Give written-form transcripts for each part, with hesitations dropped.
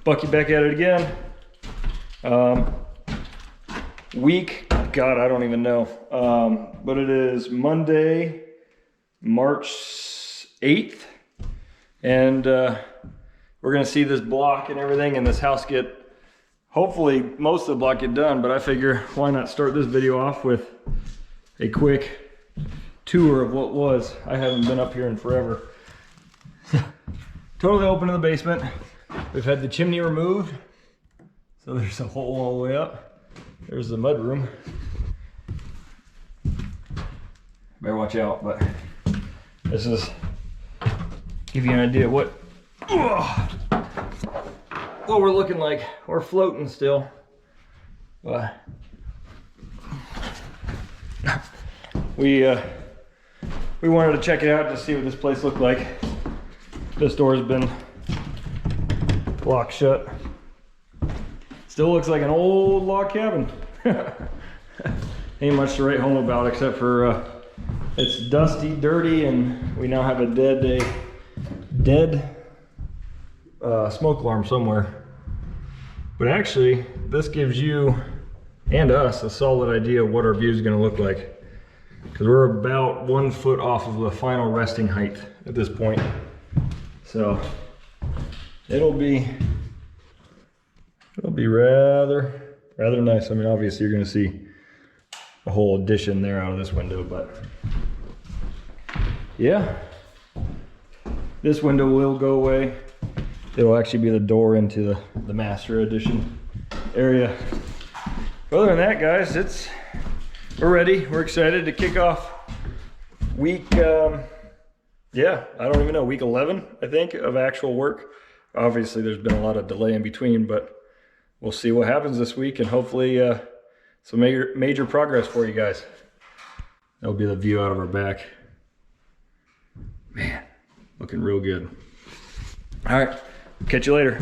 Bucky back at it again. Week, God, I don't even know. But it is Monday, March 8th. And we're gonna see this block and everything and this house get, hopefully most of the block get done, but I figure why not start this video off with a quick tour of what was. I haven't been up here in forever. Totally open in the basement. We've had the chimney removed. So there's a hole all the way up. There's the mud room. Better watch out, but this is, give you an idea what we're looking like. We're floating still. But we wanted to check it out to see what this place looked like. This door's been locked shut. Still looks like an old log cabin. Ain't much to write home about except for it's dusty, dirty, and we now have a dead smoke alarm somewhere. But actually, this gives you and us a solid idea of what our view is going to look like, because we're about 1 foot off of the final resting height at this point. So it'll be rather nice. I mean, obviously you're going to see a whole addition there out of this window, but yeah, this window will go away. It'll actually be the door into the master addition area. Other than that, guys, we're ready. We're excited to kick off week, yeah, I don't even know, week 11, I think, of actual work. Obviously, there's been a lot of delay in between, but we'll see what happens this week, and hopefully some major progress for you guys. That'll be the view out of our back. Man, looking real good. All right, catch you later.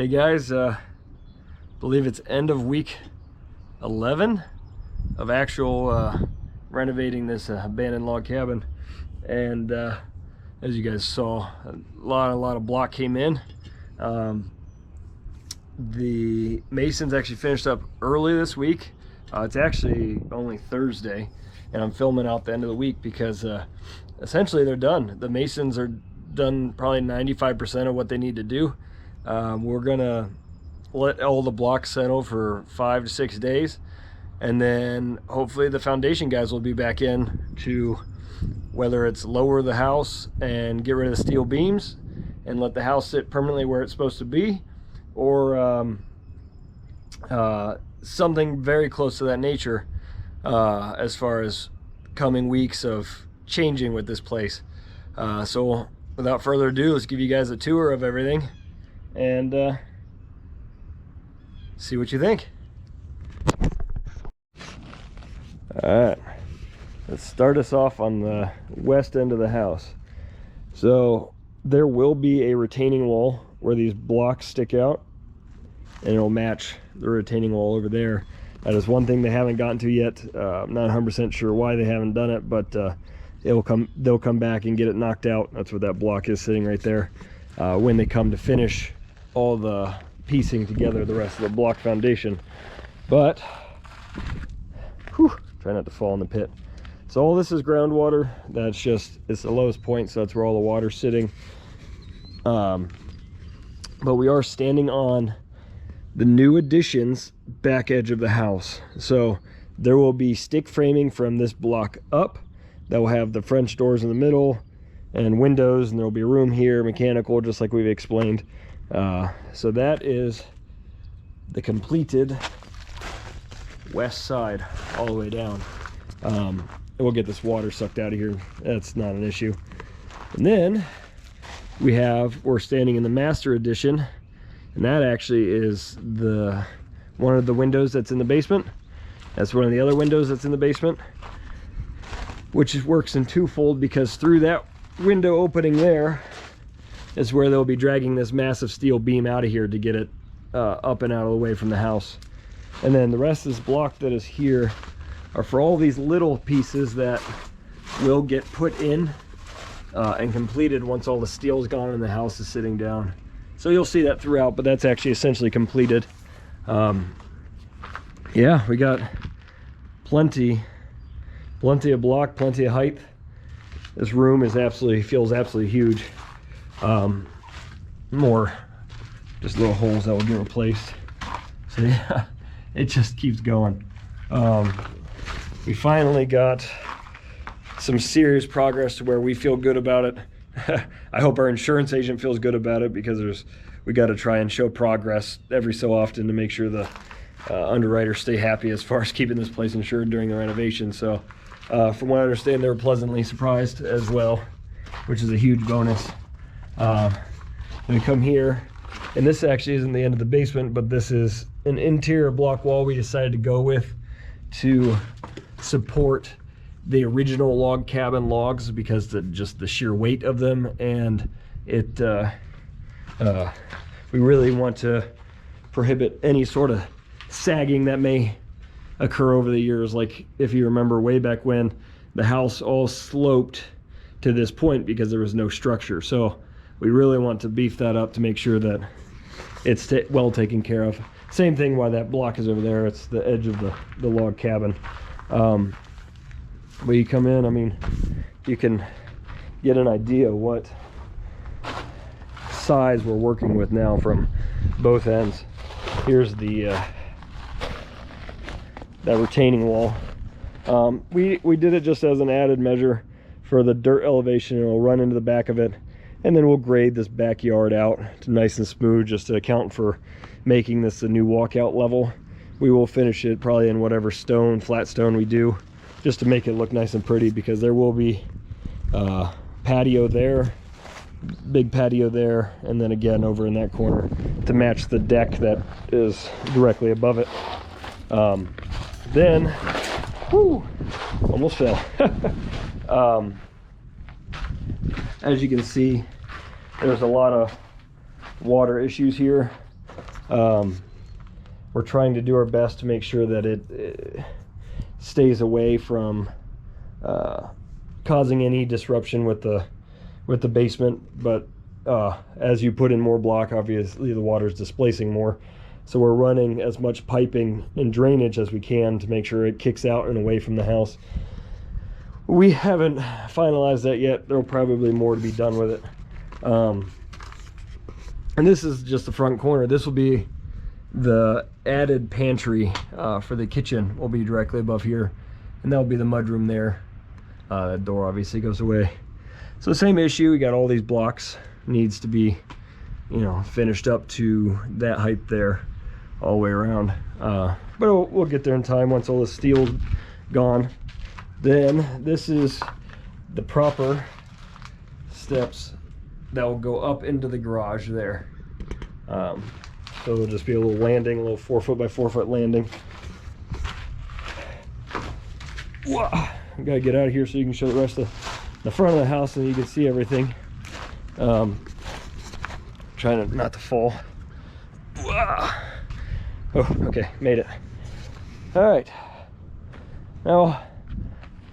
Hey guys, believe it's end of week 11 of actual renovating this abandoned log cabin, and as you guys saw, a lot of block came in. The masons actually finished up early this week. It's actually only Thursday, and I'm filming out the end of the week because essentially they're done. The masons are done probably 95% of what they need to do. We're gonna let all the blocks settle for 5 to 6 days, and then hopefully the foundation guys will be back in to, whether it's lower the house and get rid of the steel beams and let the house sit permanently where it's supposed to be, or something very close to that nature as far as coming weeks of changing with this place. So without further ado, let's give you guys a tour of everything and see what you think. All right, let's start us off on the west end of the house. So there will be a retaining wall where these blocks stick out, and it'll match the retaining wall over there. That is one thing they haven't gotten to yet. I'm not 100% sure why they haven't done it, but they'll come back and get it knocked out. That's what that block is sitting right there when they come to finish all the piecing together the rest of the block foundation. But whew, try not to fall in the pit. So all this is groundwater. That's just, it's the lowest point, so that's where all the water's sitting. But we are standing on the new addition's back edge of the house. So there will be stick framing from this block up that will have the French doors in the middle and windows, and there will be a room here, mechanical, just like we've explained. So that is the completed west side all the way down. And we'll get this water sucked out of here. That's not an issue. And then we're standing in the master addition, and that actually is one of the windows that's in the basement. That's one of the other windows that's in the basement, which works in twofold, because through that window opening there is where they'll be dragging this massive steel beam out of here to get it up and out of the way from the house. And then the rest of this block that is here are for all these little pieces that will get put in and completed once all the steel's gone and the house is sitting down. So you'll see that throughout, but that's actually essentially completed. Yeah, we got plenty of block, plenty of height. This room is feels absolutely huge. More just little holes that will get replaced. So yeah, it just keeps going. We finally got some serious progress to where we feel good about it. I hope our insurance agent feels good about it, because we got to try and show progress every so often to make sure the underwriters stay happy as far as keeping this place insured during the renovation. So from what I understand, they were pleasantly surprised as well, which is a huge bonus. We come here, and this actually isn't the end of the basement, but this is an interior block wall we decided to go with to support the original log cabin logs, because just the sheer weight of them, and we really want to prohibit any sort of sagging that may occur over the years. Like if you remember way back when, the house all sloped to this point because there was no structure. So we really want to beef that up to make sure that it's well taken care of. Same thing why that block is over there. It's the edge of the log cabin. But you come in, I mean, you can get an idea what size we're working with now from both ends. Here's that retaining wall. We did it just as an added measure for the dirt elevation. It'll run into the back of it, and then we'll grade this backyard out to nice and smooth, just to account for making this a new walkout level. We will finish it probably in whatever flat stone we do, just to make it look nice and pretty, because there will be patio there, big patio there, and then again over in that corner to match the deck that is directly above it. Then, whoo, almost fell. As you can see, there's a lot of water issues here. We're trying to do our best to make sure that it stays away from causing any disruption with the basement. But as you put in more block, obviously the water is displacing more. So we're running as much piping and drainage as we can to make sure it kicks out and away from the house. We haven't finalized that yet. There'll probably more to be done with it. And this is just the front corner. This will be the added pantry for the kitchen, will be directly above here, and that'll be the mudroom there. That door obviously goes away. So same issue, we got all these blocks, needs to be, you know, finished up to that height there all the way around. But we'll get there in time once all the steel's gone. Then this is the proper steps that will go up into the garage there. So it'll just be a little landing, a little 4 foot by 4 foot landing. Whoa. I gotta get out of here so you can show the rest of the front of the house and you can see everything. Trying to not to fall. Whoa. Oh, okay, made it. All right. Now,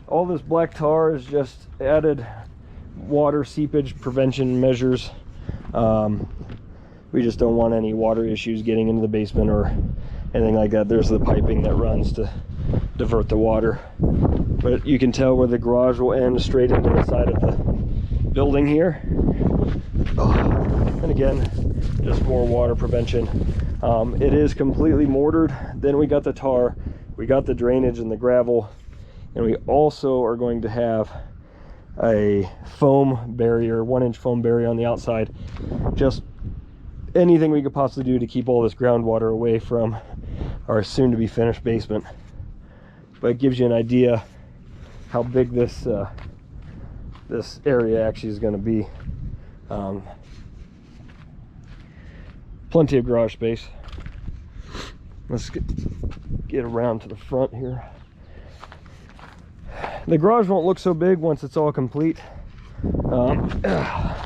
all this black tar is just added water seepage prevention measures. We just don't want any water issues getting into the basement or anything like that. There's the piping that runs to divert the water. But you can tell where the garage will end straight into the side of the building here. Oh, and again, just more water prevention. It is completely mortared. Then we got the tar, we got the drainage and the gravel, and we also are going to have a foam barrier, 1-inch foam barrier on the outside. Just anything we could possibly do to keep all this groundwater away from our soon to be finished basement. But it gives you an idea how big this this area actually is going to be. Plenty of garage space. Let's get around to the front here. The garage won't look so big once it's all complete. There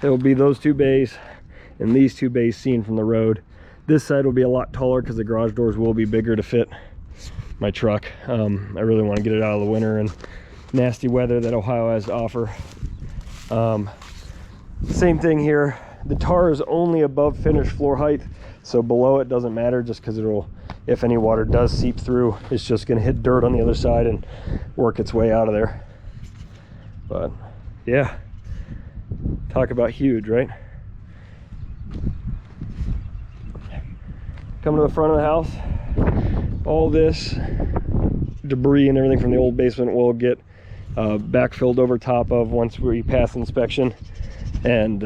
will be those 2 bays and these 2 bays seen from the road. This side will be a lot taller because the garage doors will be bigger to fit my truck. I really want to get it out of the winter and nasty weather that Ohio has to offer. Same thing here. The tar is only above finished floor height, so below it doesn't matter, just because it'll, if any water does seep through, it's just going to hit dirt on the other side and work its way out of there. But yeah, talk about huge, right? Coming to the front of the house, all this debris and everything from the old basement will get backfilled over top of once we pass inspection. And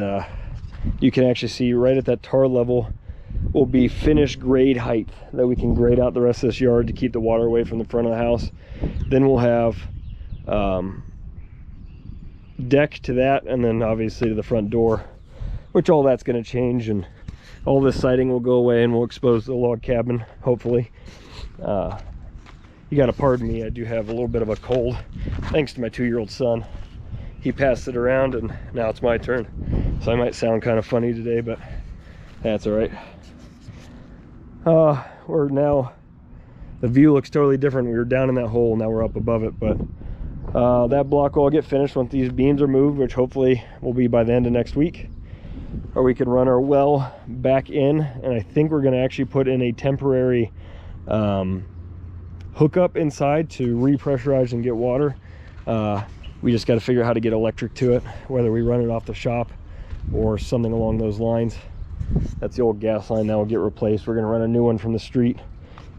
you can actually see right at that tar level will be finished grade height that we can grade out the rest of this yard to keep the water away from the front of the house. Then we'll have deck to that, and then obviously to the front door, which all that's going to change, and all this siding will go away and we'll expose the log cabin, hopefully. You gotta pardon me, I do have a little bit of a cold thanks to my 2-year-old son. He passed it around and now it's my turn, so I might sound kind of funny today, but that's all right. We're now, the view looks totally different. We were down in that hole, now we're up above it. But that block will get finished once these beams are moved, which hopefully will be by the end of next week. Or we can run our well back in, and I think we're going to actually put in a temporary hookup inside to repressurize and get water. We just got to figure out how to get electric to it, whether we run it off the shop or something along those lines. That's the old gas line that will get replaced. We're going to run a new one from the street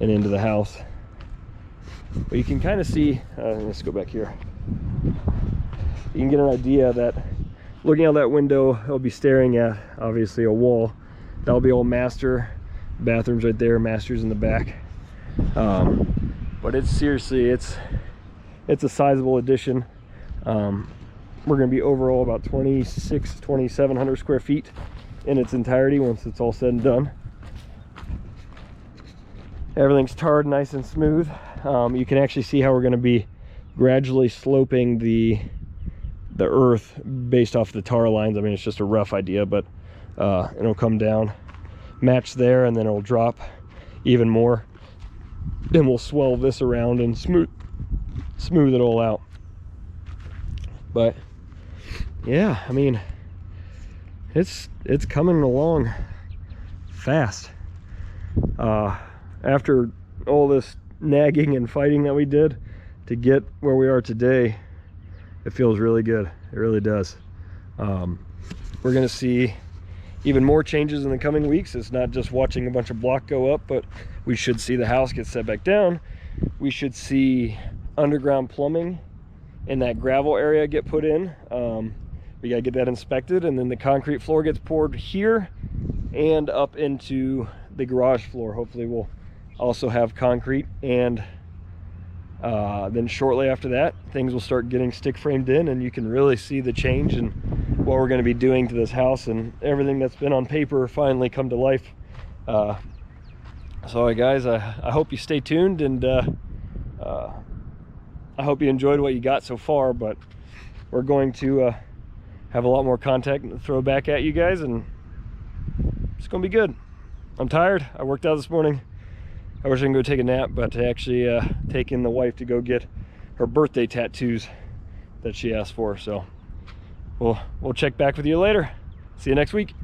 and into the house. But you can kind of see, let's go back here. You can get an idea that looking out that window, I'll be staring at obviously a wall. That'll be all master. Bathrooms right there, master's in the back. But it's seriously, it's a sizable addition. We're going to be overall about 2,700 square feet in its entirety once it's all said and done. Everything's tarred nice and smooth. You can actually see how we're going to be gradually sloping the earth based off the tar lines. I mean, it's just a rough idea, but it'll come down match there, and then it'll drop even more. Then we'll swell this around and smooth it all out. But yeah, I mean, it's coming along fast. After all this nagging and fighting that we did to get where we are today, it feels really good. It really does. We're gonna see even more changes in the coming weeks. It's not just watching a bunch of block go up, but we should see the house get set back down. We should see underground plumbing in that gravel area get put in. We gotta get that inspected, and then the concrete floor gets poured here and up into the garage floor. Hopefully we'll also have concrete, and then shortly after that things will start getting stick framed in, and you can really see the change in what we're going to be doing to this house, and everything that's been on paper finally come to life. So guys, I hope you stay tuned, and I hope you enjoyed what you got so far, but we're going to have a lot more content to throw back at you guys, and it's gonna be good. I'm tired. I worked out this morning. I wish I could go take a nap, but I actually taking the wife to go get her birthday tattoos that she asked for. So we'll check back with you later. See you next week.